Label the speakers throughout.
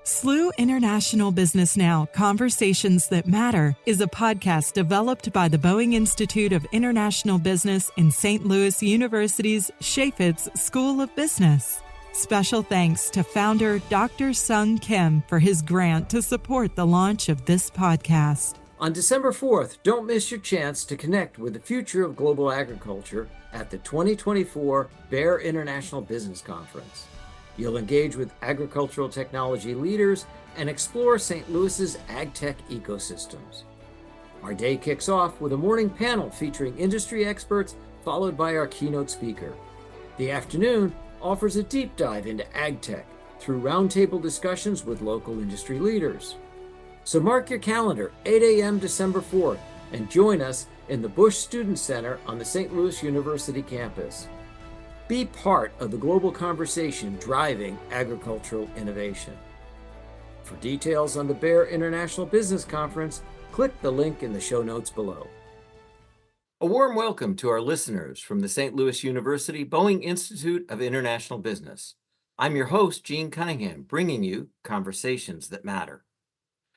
Speaker 1: SLU International Business Now, Conversations That Matter is a podcast developed by the Boeing Institute of International Business in St. Louis University's Chaffetz School of Business. Special thanks to founder Dr. Sung Kim for his grant to support the launch of this podcast.
Speaker 2: On December 4th, don't miss your chance to connect with the future of global agriculture at the 2024 Bear International Business Conference. You'll engage with agricultural technology leaders and explore St. Louis's ag-tech ecosystems. Our day kicks off with a morning panel featuring industry experts, followed by our keynote speaker. The afternoon offers a deep dive into ag-tech through roundtable discussions with local industry leaders. So mark your calendar, 8 a.m. December 4th, and join us in the Bush Student Center on the St. Louis University campus. Be part of the global conversation driving agricultural innovation. For details on the Bear International Business Conference, click the link in the show notes below. A warm welcome to our listeners from the St. Louis University Boeing Institute of International Business. I'm your host, Gene Cunningham, bringing you Conversations That Matter.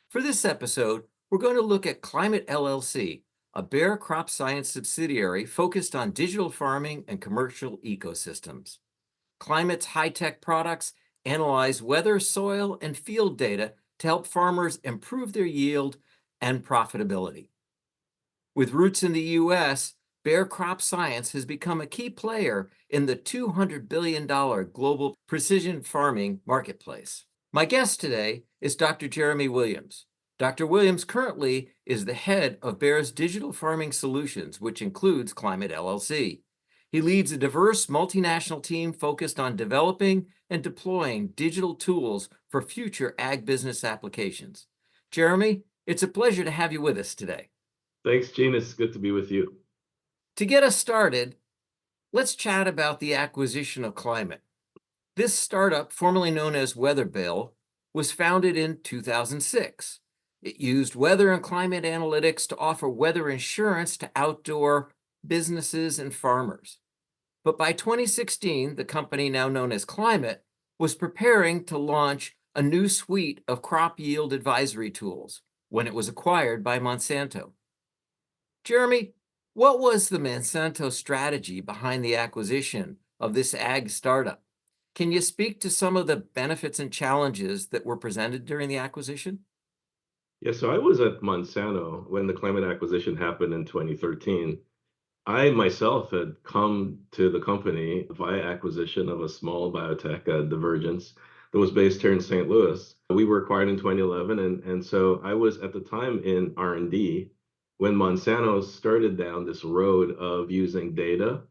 Speaker 2: For this episode, we're going to look at Climate LLC, a Bayer crop science subsidiary focused on digital farming and commercial ecosystems. Climate's high-tech products analyze weather, soil, and field data to help farmers improve their yield and profitability. With roots in the U.S., Bayer Crop Science has become a key player in the $200 billion global precision farming marketplace. My guest today is Dr. Jeremy Williams. Dr. Williams currently is the head of Bayer's Digital Farming Solutions, which includes Climate LLC. He leads a diverse multinational team focused on developing and deploying digital tools for future ag business applications. Jeremy, it's a pleasure to have you with us today.
Speaker 3: Thanks, Gene. It's good to be with you.
Speaker 2: To get us started, let's chat about the acquisition of Climate. This startup, formerly known as Weatherbill, was founded in 2006. It used weather and climate analytics to offer weather insurance to outdoor businesses and farmers. But by 2016, the company, now known as Climate, was preparing to launch a new suite of crop yield advisory tools when it was acquired by Monsanto. Jeremy, what was the Monsanto strategy behind the acquisition of this ag startup? Can you speak to some of the benefits and challenges that were presented during the acquisition?
Speaker 3: Yeah, so I was at Monsanto when the Climate acquisition happened in 2013. I myself had come to the company via acquisition of a small biotech, Divergence, that was based here in St. Louis. We were acquired in 2011, and so I was at the time in R&D when Monsanto started down this road of using data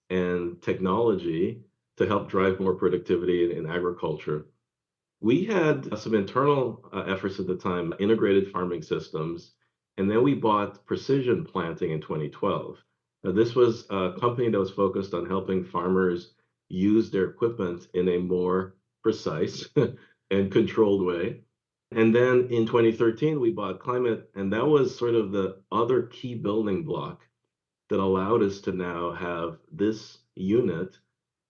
Speaker 3: and technology to help drive more productivity in agriculture. We had some internal efforts at the time, integrated farming systems, and then we bought Precision Planting in 2012. Now, this was a company that was focused on helping farmers use their equipment in a more precise and controlled way. And then in 2013, we bought Climate, and that was sort of the other key building block that allowed us to now have this unit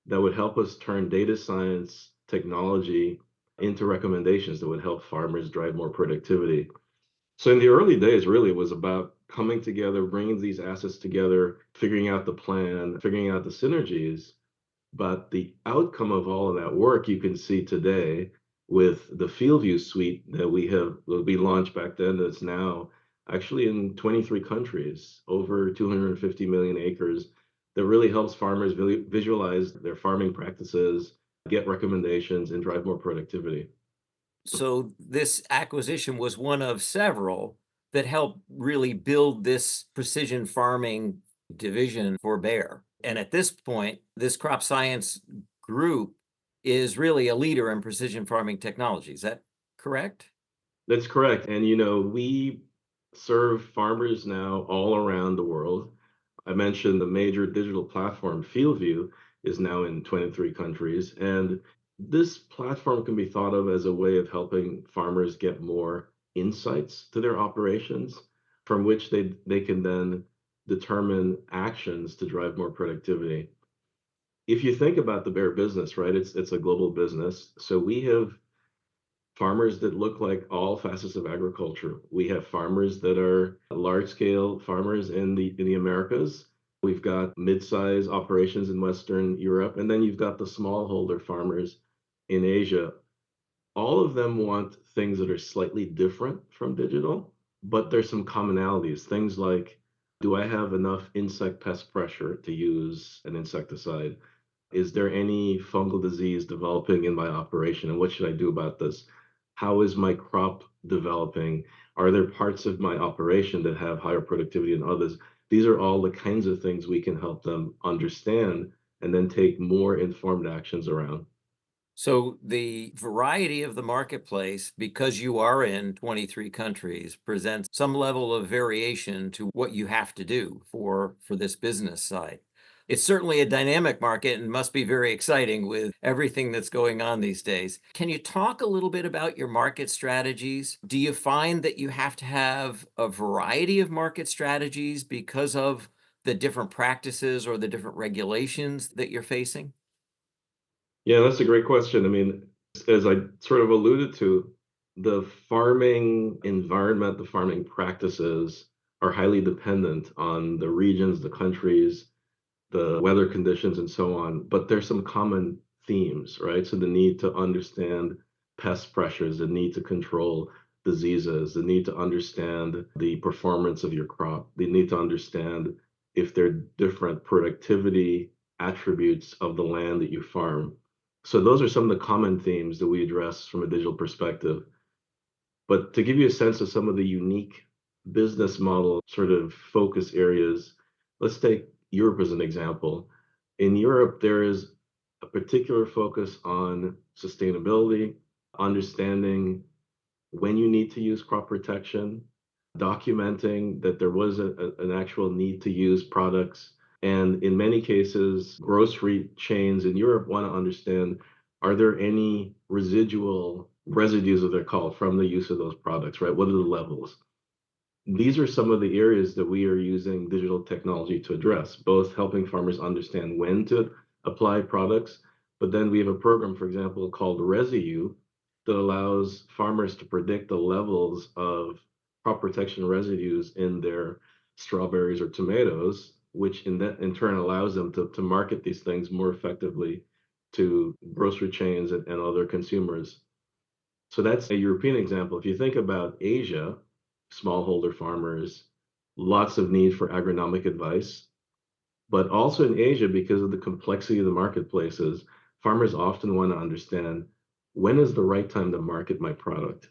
Speaker 3: that would help us turn data science technology into recommendations that would help farmers drive more productivity. So in the early days, really, it was about coming together, bringing these assets together, figuring out the plan, figuring out the synergies. But the outcome of all of that work you can see today with the FieldView suite that we launched back then, that's now actually in 23 countries, over 250 million acres, that really helps farmers visualize their farming practices, get recommendations, and drive more productivity.
Speaker 2: So this acquisition was one of several that helped really build this precision farming division for Bayer. And at this point, this crop science group is really a leader in precision farming technology. Is that correct?
Speaker 3: That's correct. And, we serve farmers now all around the world. I mentioned the major digital platform, FieldView, is now in 23 countries. And this platform can be thought of as a way of helping farmers get more insights to their operations, from which they can then determine actions to drive more productivity. If you think about the Bayer business, right, it's a global business. So we have farmers that look like all facets of agriculture. We have farmers that are large scale farmers in the Americas. We've got mid-size operations in Western Europe, and then you've got the smallholder farmers in Asia. All of them want things that are slightly different from digital, but there's some commonalities. Things like, do I have enough insect pest pressure to use an insecticide? Is there any fungal disease developing in my operation? And what should I do about this? How is my crop developing? Are there parts of my operation that have higher productivity than others? These are all the kinds of things we can help them understand and then take more informed actions around.
Speaker 2: So the variety of the marketplace, because you are in 23 countries, presents some level of variation to what you have to do for this business side. It's certainly a dynamic market and must be very exciting with everything that's going on these days. Can you talk a little bit about your market strategies? Do you find that you have to have a variety of market strategies because of the different practices or the different regulations that you're facing?
Speaker 3: Yeah, that's a great question. I mean, as I sort of alluded to, the farming environment, the farming practices are highly dependent on the regions, the countries, the weather conditions, and so on. But there's some common themes, right? So the need to understand pest pressures, the need to control diseases, the need to understand the performance of your crop, the need to understand if there are different productivity attributes of the land that you farm. So those are some of the common themes that we address from a digital perspective. But to give you a sense of some of the unique business model sort of focus areas, let's take Europe as an example. In Europe, there is a particular focus on sustainability, understanding when you need to use crop protection, documenting that there was an actual need to use products. And in many cases, grocery chains in Europe want to understand, are there any residual residues, as they're called, from the use of those products, right? What are the levels? These are some of the areas that we are using digital technology to address, both helping farmers understand when to apply products, but then we have a program, for example, called ResiU that allows farmers to predict the levels of crop protection residues in their strawberries or tomatoes, which in turn allows them to market these things more effectively to grocery chains and other consumers. So that's a European example. If you think about Asia, smallholder farmers, lots of need for agronomic advice. But also in Asia, because of the complexity of the marketplaces, farmers often want to understand, when is the right time to market my product?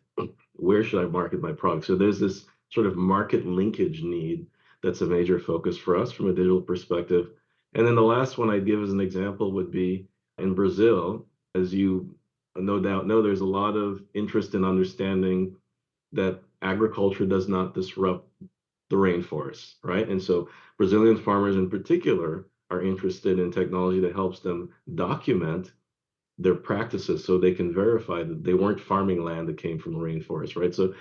Speaker 3: Where should I market my product? So there's this sort of market linkage need that's a major focus for us from a digital perspective. And then the last one I'd give as an example would be in Brazil. As you no doubt know, there's a lot of interest in understanding that agriculture does not disrupt the rainforest, right? And so Brazilian farmers in particular are interested in technology that helps them document their practices so they can verify that they weren't farming land that came from the rainforest, right? So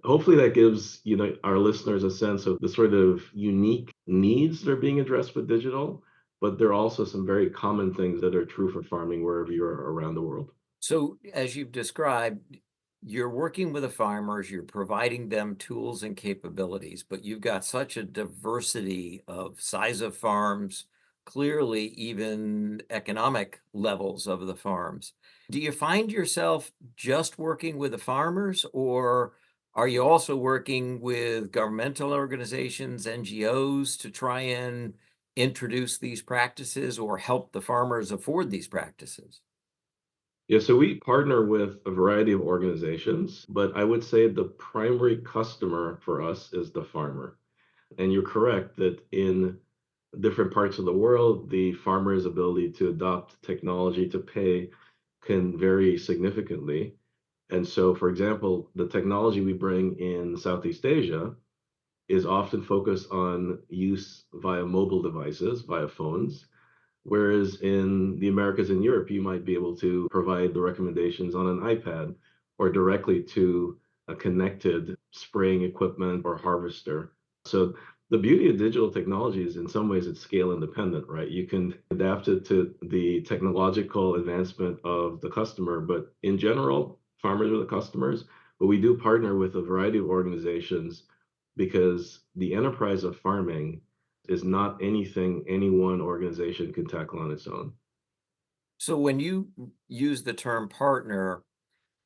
Speaker 3: hopefully that gives our listeners a sense of the sort of unique needs that are being addressed with digital, but there are also some very common things that are true for farming wherever you are around the world.
Speaker 2: So, as you've described, you're working with the farmers, you're providing them tools and capabilities, but you've got such a diversity of size of farms, clearly even economic levels of the farms. Do you find yourself just working with the farmers, or are you also working with governmental organizations, NGOs, to try and introduce these practices or help the farmers afford these practices?
Speaker 3: Yeah, so we partner with a variety of organizations, but I would say the primary customer for us is the farmer. And you're correct that in different parts of the world, the farmer's ability to adopt technology to pay can vary significantly. And so, for example, the technology we bring in Southeast Asia is often focused on use via mobile devices, via phones. Whereas in the Americas and Europe, you might be able to provide the recommendations on an iPad or directly to a connected spraying equipment or harvester. So the beauty of digital technology is in some ways it's scale independent, right? You can adapt it to the technological advancement of the customer, but in general, farmers are the customers, but we do partner with a variety of organizations because the enterprise of farming is not anything any one organization can tackle on its own.
Speaker 2: So when you use the term partner,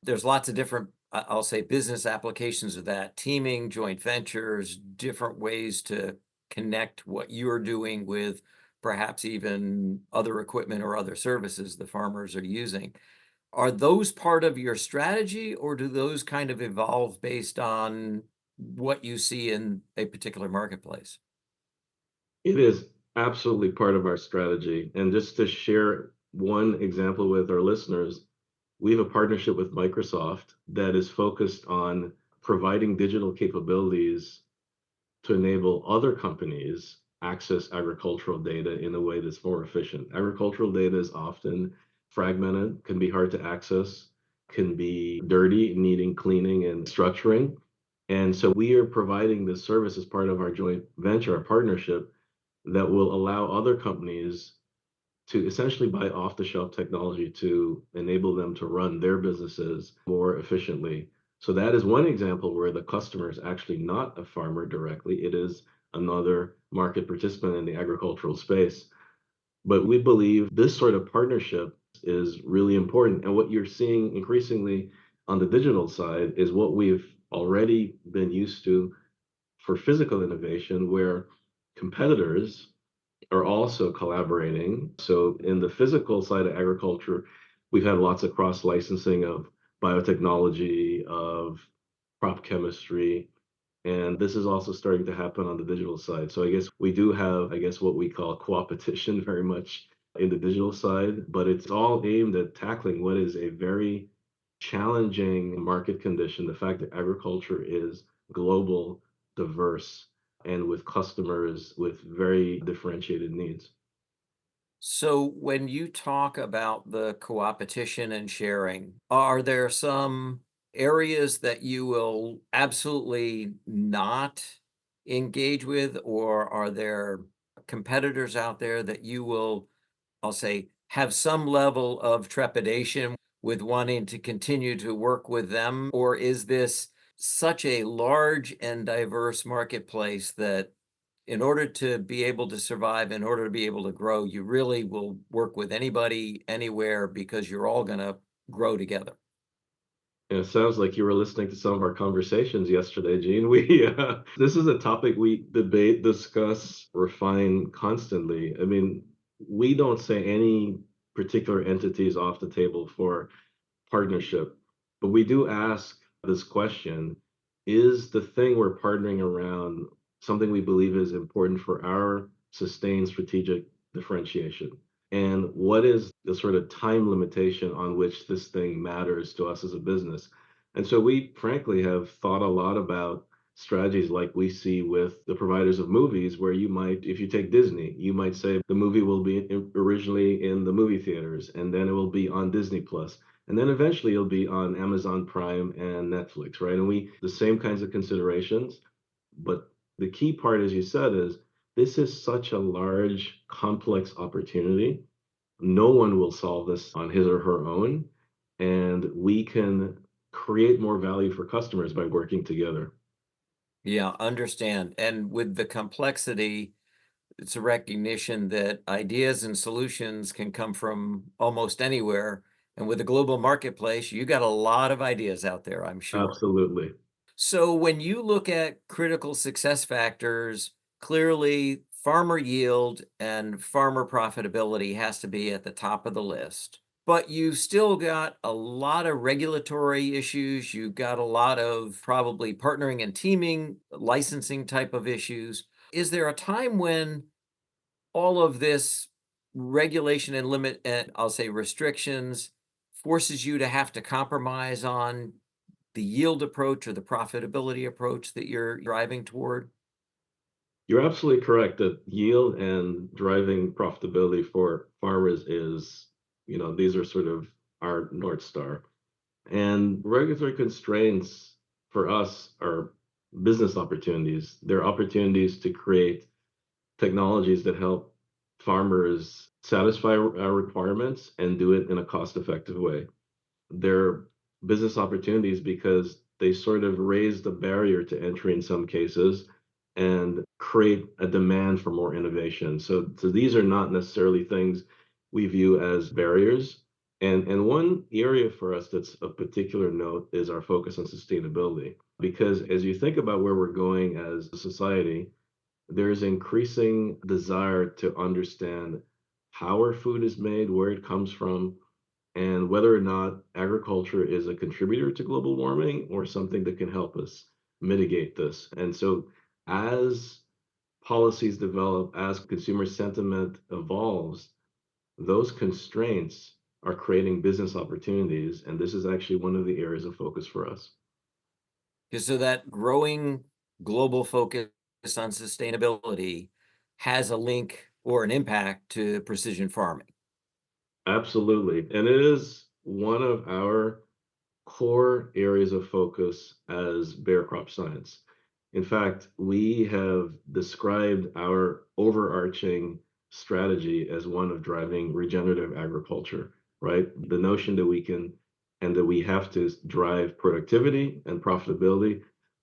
Speaker 2: there's lots of different, I'll say, business applications of that, teaming, joint ventures, different ways to connect what you're doing with perhaps even other equipment or other services the farmers are using. Are those part of your strategy, or do those kind of evolve based on what you see in a particular marketplace?
Speaker 3: It is absolutely part of our strategy. And just to share one example with our listeners, we have a partnership with Microsoft that is focused on providing digital capabilities to enable other companies access agricultural data in a way that's more efficient. Agricultural data is often fragmented, can be hard to access, can be dirty, needing cleaning and structuring. And so we are providing this service as part of our joint venture, our partnership, that will allow other companies to essentially buy off-the-shelf technology to enable them to run their businesses more efficiently. So that is one example where the customer is actually not a farmer directly. It is another market participant in the agricultural space. But we believe this sort of partnership is really important. And what you're seeing increasingly on the digital side is what we've already been used to for physical innovation, where competitors are also collaborating. So in the physical side of agriculture, we've had lots of cross licensing of biotechnology, of crop chemistry, and this is also starting to happen on the digital side. So I guess we do have, what we call co-opetition very much in the digital side, but it's all aimed at tackling what is a very challenging market condition. The fact that agriculture is global, diverse, and with customers with very differentiated needs.
Speaker 2: So when you talk about the co-opetition and sharing, are there some areas that you will absolutely not engage with, or are there competitors out there that you will, I'll say, have some level of trepidation with wanting to continue to work with them? Or is this such a large and diverse marketplace that in order to be able to survive, in order to be able to grow, you really will work with anybody, anywhere, because you're all going to grow together?
Speaker 3: And it sounds like you were listening to some of our conversations yesterday, Gene. We this is a topic we debate, discuss, refine constantly. I mean, we don't say any particular entities off the table for partnership, but we do ask this question: is the thing we're partnering around something we believe is important for our sustained strategic differentiation? And what is the sort of time limitation on which this thing matters to us as a business? And so we frankly have thought a lot about strategies like we see with the providers of movies, where you might, if you take Disney, you might say the movie will be originally in the movie theaters, and then it will be on Disney Plus, and then eventually it'll be on Amazon Prime and Netflix, right? And the same kinds of considerations. But the key part, as you said, is this is such a large, complex opportunity. No one will solve this on his or her own, and we can create more value for customers by working together.
Speaker 2: Yeah, understand. And with the complexity, it's a recognition that ideas and solutions can come from almost anywhere. And with the global marketplace, you got a lot of ideas out there, I'm sure.
Speaker 3: Absolutely.
Speaker 2: So when you look at critical success factors, clearly farmer yield and farmer profitability has to be at the top of the list. But you've still got a lot of regulatory issues. You've got a lot of probably partnering and teaming, licensing type of issues. Is there a time when all of this regulation and limit, and I'll say restrictions, forces you to have to compromise on the yield approach or the profitability approach that you're driving toward?
Speaker 3: You're absolutely correct that yield and driving profitability for farmers is, these are sort of our North Star. And regulatory constraints for us are business opportunities. They're opportunities to create technologies that help farmers satisfy our requirements and do it in a cost-effective way. They're business opportunities because they sort of raise the barrier to entry in some cases and create a demand for more innovation. So these are not necessarily things we view as barriers. And one area for us that's of particular note is our focus on sustainability. Because as you think about where we're going as a society, there's increasing desire to understand how our food is made, where it comes from, and whether or not agriculture is a contributor to global warming or something that can help us mitigate this. And so, as policies develop, as consumer sentiment evolves, those constraints are creating business opportunities. And this is actually one of the areas of focus for us.
Speaker 2: So that growing global focus on sustainability has a link or an impact to precision farming.
Speaker 3: Absolutely. And it is one of our core areas of focus as Bayer Crop Science. In fact, we have described our overarching strategy as one of driving regenerative agriculture, right? The notion that we can and that we have to drive productivity and profitability,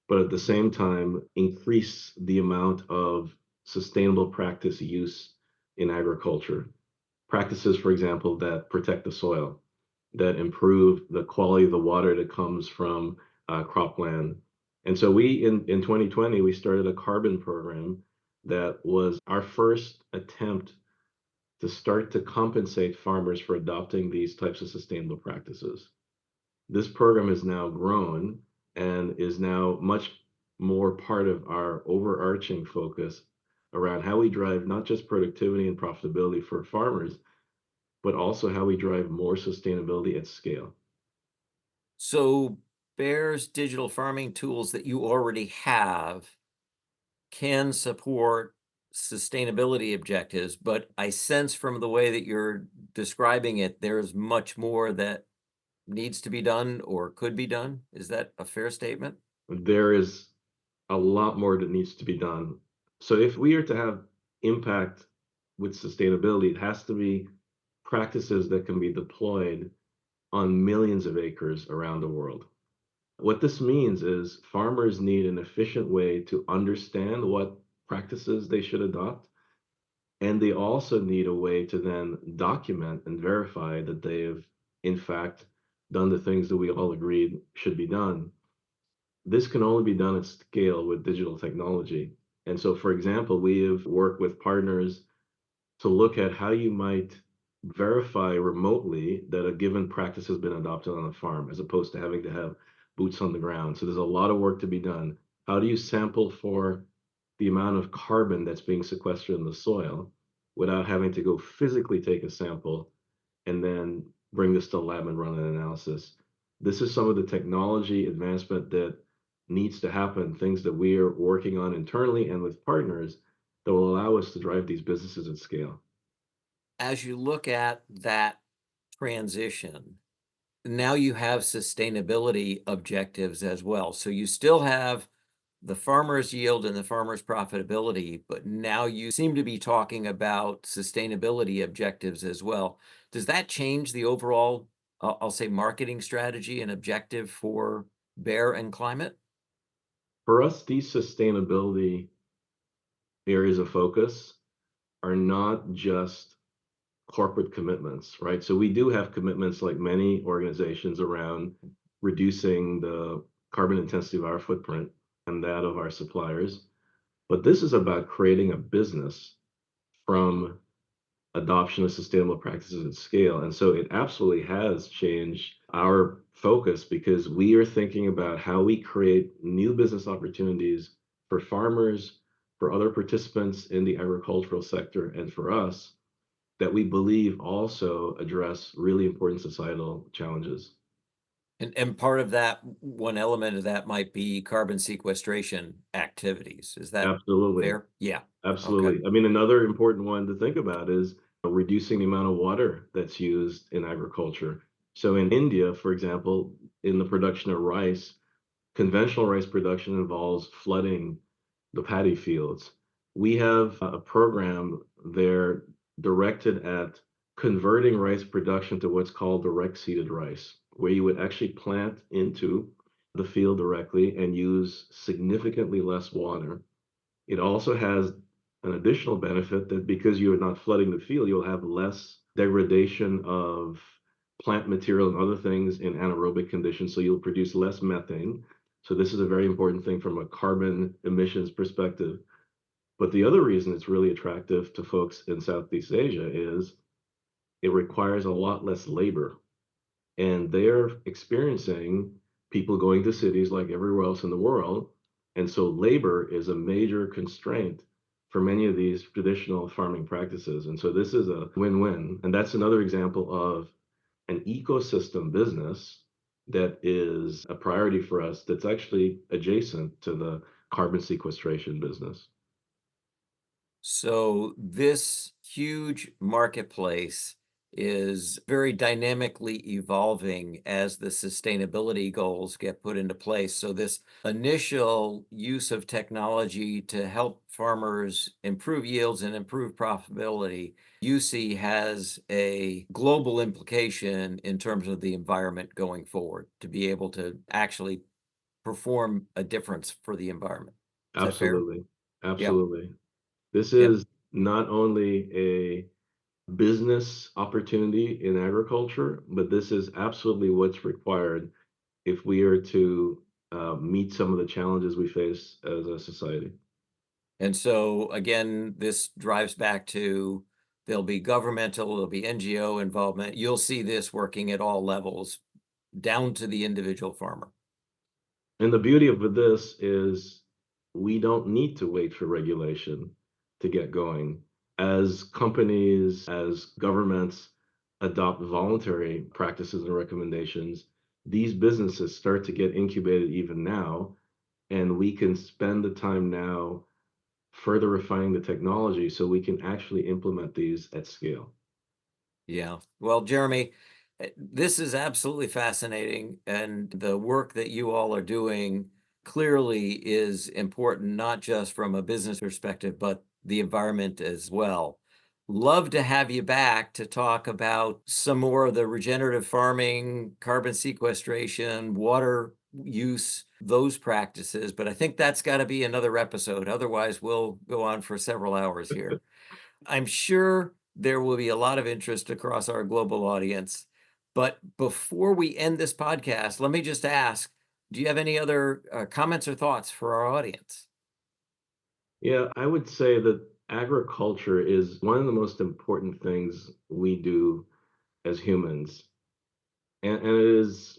Speaker 3: but at the same time, increase the amount of sustainable practice use in agriculture. Practices, for example, that protect the soil, that improve the quality of the water that comes from cropland. And so in 2020, we started a carbon program that was our first attempt to start to compensate farmers for adopting these types of sustainable practices. This program has now grown and is now much more part of our overarching focus around how we drive not just productivity and profitability for farmers, but also how we drive more sustainability at scale.
Speaker 2: So Bayer's digital farming tools that you already have can support sustainability objectives, but I sense from the way that you're describing it, there's much more that needs to be done or could be done. Is that a fair statement?
Speaker 3: There is a lot more that needs to be done. So if we are to have impact with sustainability, it has to be practices that can be deployed on millions of acres around the world. What this means is farmers need an efficient way to understand what practices they should adopt, and they also need a way to then document and verify that they have, in fact, done the things that we all agreed should be done. This can only be done at scale with digital technology. And so, for example, we have worked with partners to look at how you might verify remotely that a given practice has been adopted on a farm, as opposed to having to have boots on the ground. So there's a lot of work to be done. How do you sample for the amount of carbon that's being sequestered in the soil without having to go physically take a sample and then bring this to the lab and run an analysis? This is some of the technology advancement that needs to happen, things that we are working on internally and with partners that will allow us to drive these businesses at scale.
Speaker 2: As you look at that transition, now you have sustainability objectives as well. So you still have the farmer's yield and the farmer's profitability, but now you seem to be talking about sustainability objectives as well. Does that change the overall, I'll say, marketing strategy and objective for Bayer and Climate?
Speaker 3: For us, these sustainability areas of focus are not just corporate commitments, right? So we do have commitments like many organizations around reducing the carbon intensity of our footprint and that of our suppliers. But this is about creating a business from adoption of sustainable practices at scale. And so it absolutely has changed our focus because we are thinking about how we create new business opportunities for farmers, for other participants in the agricultural sector, and for us that we believe also address really important societal challenges.
Speaker 2: And part of that, one element of that might be carbon sequestration activities. Is that
Speaker 3: Absolutely.
Speaker 2: fair? Yeah. Okay.
Speaker 3: Absolutely. I mean, another important one to think about is reducing the amount of water that's used in agriculture. So in India, for example, in the production of rice, conventional rice production involves flooding the paddy fields. We have a program there directed at converting rice production to what's called direct seeded rice. where you would actually plant into the field directly and use significantly less water. It also has an additional benefit that because you're not flooding the field, you'll have less degradation of plant material and other things in anaerobic conditions, so you'll produce less methane. So this is a very important thing from a carbon emissions perspective. But the other reason it's really attractive to folks in Southeast Asia is it requires a lot less labor. And they're experiencing people going to cities like everywhere else in the world. And so labor is a major constraint for many of these traditional farming practices. And so this is a win-win. And that's another example of an ecosystem business that is a priority for us that's actually adjacent to the carbon sequestration business.
Speaker 2: So this huge marketplace is very dynamically evolving as the sustainability goals get put into place. So this initial use of technology to help farmers improve yields and improve profitability, you see has a global implication in terms of the environment going forward to be able to actually perform a difference for the environment. Is that fair?
Speaker 3: Absolutely.
Speaker 2: Yep.
Speaker 3: Absolutely. This
Speaker 2: Yep.
Speaker 3: is not only a business opportunity in agriculture, but this is absolutely what's required if we are to meet some of the challenges we face as a society.
Speaker 2: And so again, this drives back to there'll be governmental, there'll be NGO involvement. You'll see this working at all levels, down to the individual farmer.
Speaker 3: And the beauty of this is we don't need to wait for regulation to get going. As companies, as governments adopt voluntary practices and recommendations, these businesses start to get incubated even now, and we can spend the time now further refining the technology so we can actually implement these at scale.
Speaker 2: Yeah. Well, Jeremy, this is absolutely fascinating. And the work that you all are doing clearly is important, not just from a business perspective, but the environment as well. Love to have you back to talk about some more of the regenerative farming, carbon sequestration, water use, those practices. But I think that's got to be another episode. Otherwise, we'll go on for several hours here. I'm sure there will be a lot of interest across our global audience. But before we end this podcast, let me just ask, do you have any other comments or thoughts for our audience?
Speaker 3: Yeah, I would say that agriculture is one of the most important things we do as humans. And it is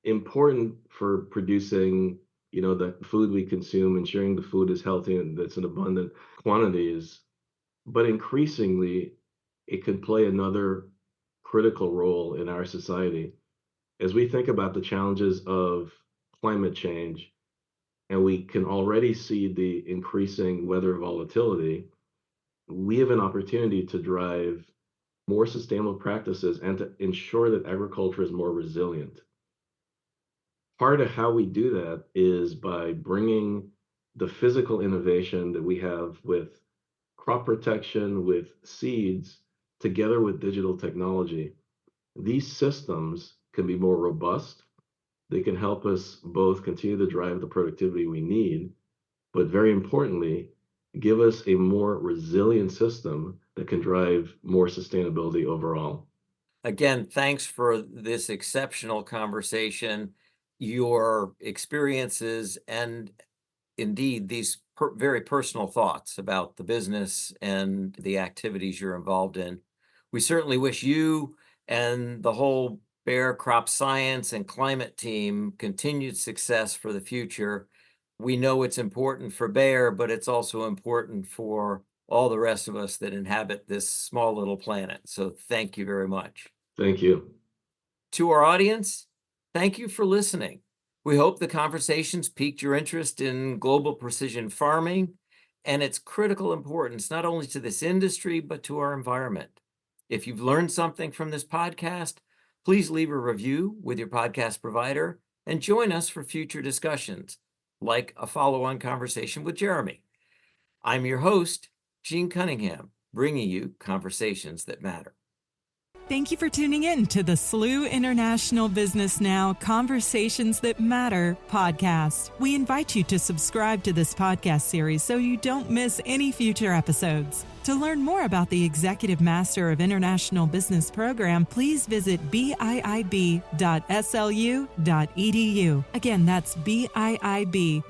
Speaker 3: important for producing, the food we consume, ensuring the food is healthy and that's in abundant quantities. But increasingly, it can play another critical role in our society. As we think about the challenges of climate change, and we can already see the increasing weather volatility, we have an opportunity to drive more sustainable practices and to ensure that agriculture is more resilient. Part of how we do that is by bringing the physical innovation that we have with crop protection, with seeds, together with digital technology. These systems can be more robust. They can help us both continue to drive the productivity we need, but very importantly, give us a more resilient system that can drive more sustainability overall.
Speaker 2: Again, thanks for this exceptional conversation, your experiences, and indeed these very personal thoughts about the business and the activities you're involved in. We certainly wish you and the whole Bayer Crop Science and Climate team continued success for the future. We know it's important for Bayer, but it's also important for all the rest of us that inhabit this small little planet. So thank you very much.
Speaker 3: Thank you.
Speaker 2: To our audience, thank you for listening. We hope the conversations piqued your interest in global precision farming and its critical importance, not only to this industry, but to our environment. If you've learned something from this podcast, please leave a review with your podcast provider and join us for future discussions, like a follow-on conversation with Jeremy. I'm your host, Gene Cunningham, bringing you conversations that matter.
Speaker 1: Thank you for tuning in to the SLU International Business Now Conversations That Matter podcast. We invite you to subscribe to this podcast series so you don't miss any future episodes. To learn more about the Executive Master of International Business program, please visit biib.slu.edu. Again, that's biib.slu.edu.